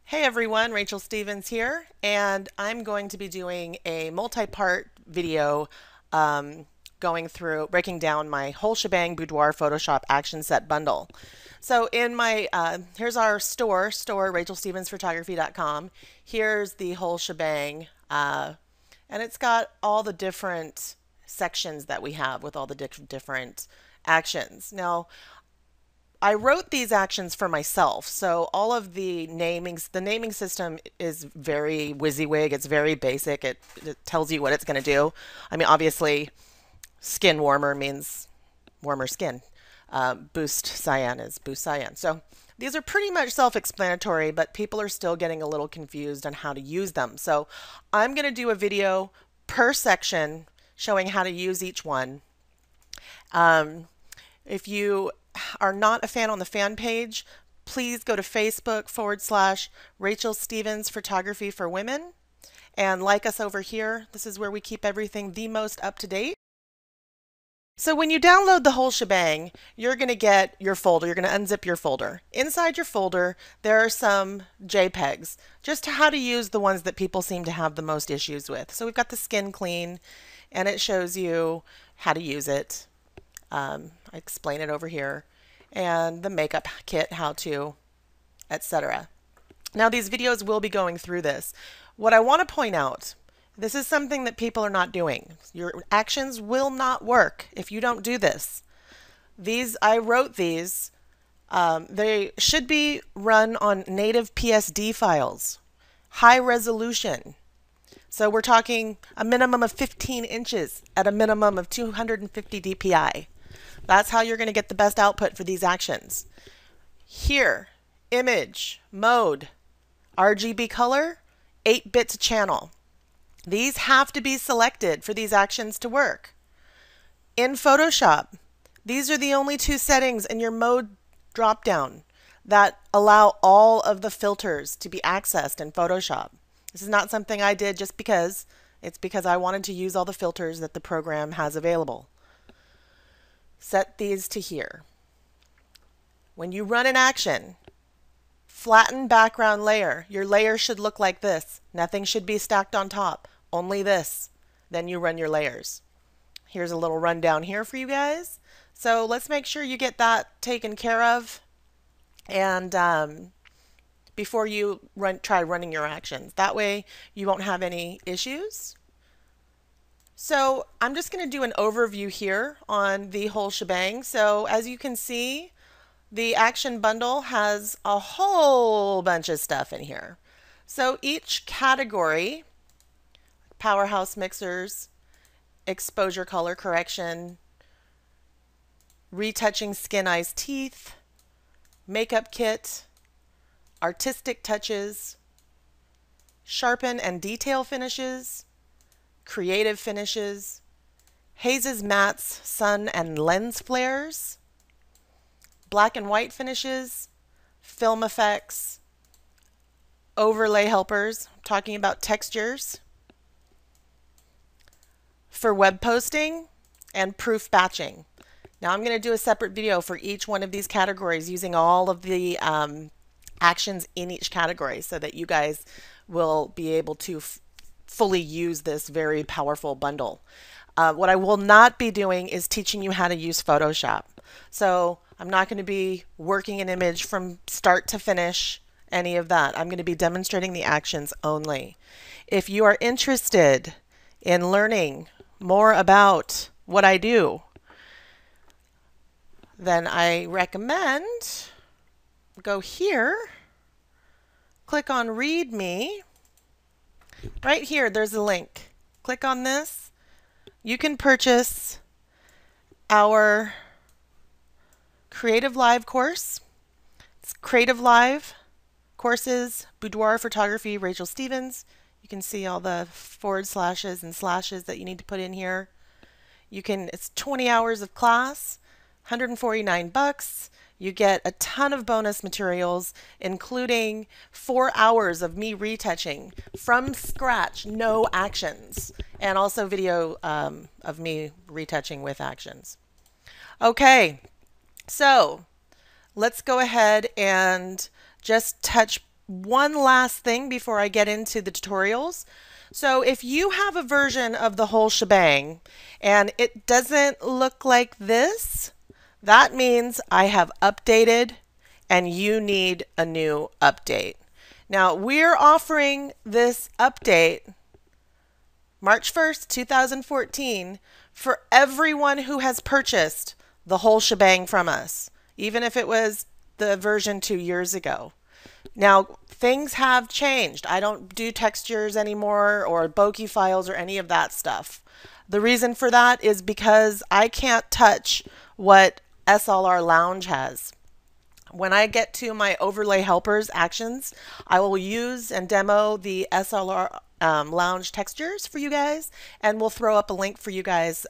Hey everyone, Rachel Stevens here, and I'm going to be doing a multi-part video going through, breaking down my whole shebang boudoir Photoshop action set bundle. So in my, here's our store, rachelstevensphotography.com. Here's the whole shebang, and it's got all the different sections that we have with all the different actions. Now, I wrote these actions for myself, so all of the naming system is very WYSIWYG. It's very basic. It tells you what it's going to do. I mean, obviously, skin warmer means warmer skin. Boost cyan is boost cyan. So these are pretty much self-explanatory, but people are still getting a little confused on how to use them. So I'm going to do a video per section showing how to use each one. If you are not a fan on the fan page, please go to Facebook /Rachel Stevens Photography for Women and like us over here. This is where we keep everything the most up to date. So when you download the whole shebang, you're going to get your folder. You're going to unzip your folder. Inside your folder, there are some JPEGs, just how to use the ones that people seem to have the most issues with. So we've got the skin clean, and it shows you how to use it. I explain it over here, and the makeup kit, how to, etc. Now these videos will be going through this. What I want to point out, this is something that people are not doing. Your actions will not work if you don't do this. I wrote these. They should be run on native PSD files, high resolution. So we're talking a minimum of 15 inches at a minimum of 250 dpi. That's how you're going to get the best output for these actions. Here, image, mode, RGB color, 8-bit to channel. These have to be selected for these actions to work. In Photoshop, these are the only two settings in your mode dropdown that allow all of the filters to be accessed in Photoshop. This is not something I did just because. It's because I wanted to use all the filters that the program has available. Set these to here. When you run an action, flatten background layer. Your layer should look like this. Nothing should be stacked on top. Only this. Then you run your layers. Here's a little rundown here for you guys. So let's make sure you get that taken care of and before you try running your actions. That way you won't have any issues. So I'm just going to do an overview here on the whole shebang. So as you can see, the action bundle has a whole bunch of stuff in here. So each category, powerhouse mixers, exposure color correction, retouching skin, eyes, teeth, makeup kit, artistic touches, sharpen and detail finishes, creative finishes, hazes, mattes, sun and lens flares, black and white finishes, film effects, overlay helpers, talking about textures, for web posting, and proof batching. Now I'm going to do a separate video for each one of these categories using all of the actions in each category so that you guys will be able to fully use this very powerful bundle. What I will not be doing is teaching you how to use Photoshop. So I'm not going to be working an image from start to finish, any of that. I'm going to be demonstrating the actions only. If you are interested in learning more about what I do, then I recommend go here, click on Read Me. Right here, there's a link. Click on this. You can purchase our Creative Live course. It's Creative Live courses, Boudoir Photography, Rachel Stevens. You can see all the forward slashes and slashes that you need to put in here. It's 20 hours of class, 149 bucks. You get a ton of bonus materials, including 4 hours of me retouching from scratch, no actions, and also video of me retouching with actions. Okay, so let's go ahead and just touch one last thing before I get into the tutorials. So if you have a version of the whole shebang and it doesn't look like this, that means I have updated and you need a new update. Now we're offering this update March 1st, 2014 for everyone who has purchased the whole shebang from us, even if it was the version 2 years ago. Now, things have changed. I don't do textures anymore or bokeh files or any of that stuff. The reason for that is because I can't touch what SLR Lounge has. When I get to my overlay helpers actions, I will use and demo the SLR Lounge textures for you guys, and we'll throw up a link for you guys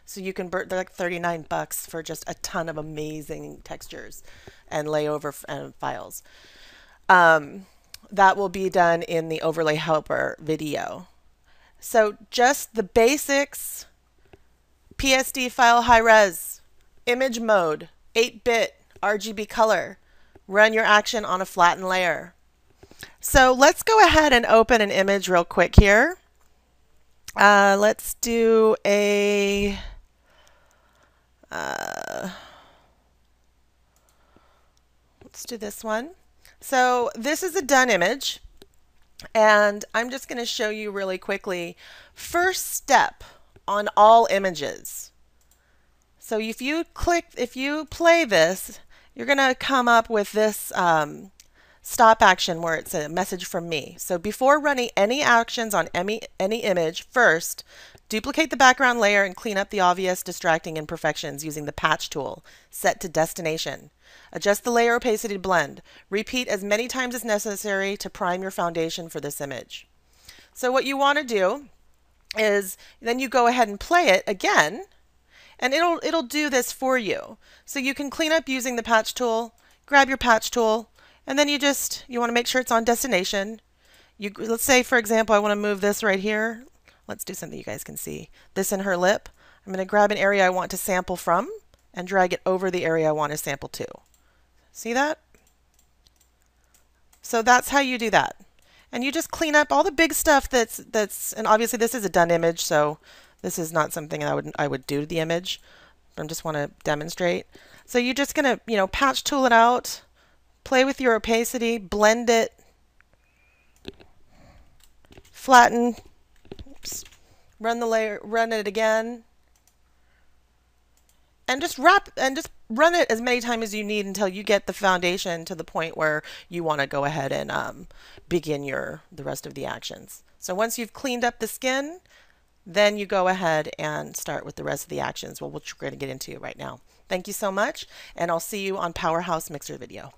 so you can, they're like 39 bucks for just a ton of amazing textures and layover files. That will be done in the overlay helper video. So just the basics: PSD file high res, image mode, 8-bit, RGB color, run your action on a flattened layer. So let's go ahead and open an image real quick here. Let's do a let's do this one. So this is a done image, and I'm just going to show you really quickly. First step on all images. So if you play this, you're going to come up with this stop action where it's a message from me. So before running any actions on any image, first duplicate the background layer and clean up the obvious distracting imperfections using the patch tool set to destination. Adjust the layer opacity to blend. Repeat as many times as necessary to prime your foundation for this image. So what you want to do is then you go ahead and play it again, and it'll do this for you. So you can clean up using the patch tool, grab your patch tool, and then you want to make sure it's on destination. Let's say, for example, I want to move this right here. Let's do something you guys can see. This in her lip. I'm going to grab an area I want to sample from and drag it over the area I want to sample to. See that? So that's how you do that. And you just clean up all the big stuff and obviously this is a done image, so this is not something I would do to the image. I just want to demonstrate. So you're just going to, patch tool it out, play with your opacity, blend it, flatten, oops, run the layer, run it again, and just run it as many times as you need until you get the foundation to the point where you want to go ahead and begin the rest of the actions. So once you've cleaned up the skin, then you go ahead and start with the rest of the actions, which we're going to get into right now. Thank you so much, and I'll see you on Powerhouse Mixer video.